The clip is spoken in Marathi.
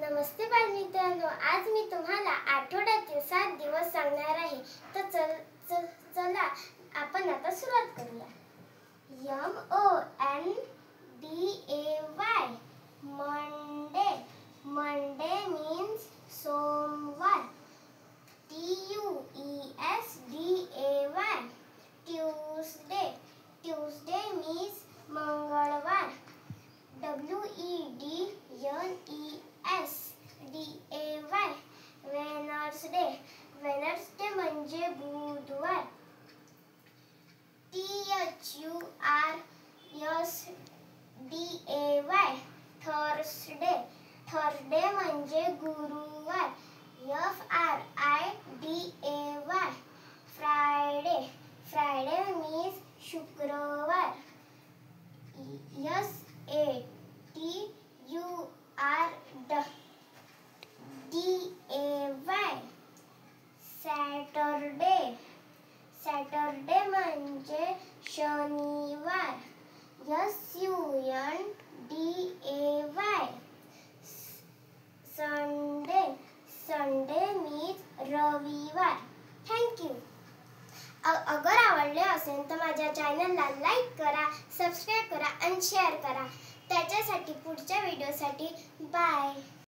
नमस्ते बालमित्रांनो, आज मी तुम्हाला आठवड्यातील 7 दिवस सांगणार आहे. तर चला आपण आता सुरुवात करूया. मंडे. मंडे means सोमवार. ट्यूसडे. ट्यूसडे means मंगळवार. वेनसडे. वेनसडे म्हणजे बुधवार. थर्सडे. थर्सडे म्हणजे गुरुवार. फ्रायडे. फ्रायडे means शुक्रवार. सॅटरडे. सॅटरडे म्हणजे शनिवार. संडे. संडे means रविवार. थँक्यू. अगर आवडले असेल तर माझ्या चॅनलला लाईक करा, सबस्क्राईब करा आणि शेअर करा. त्याच्यासाठी पुढच्या व्हिडिओसाठी बाय.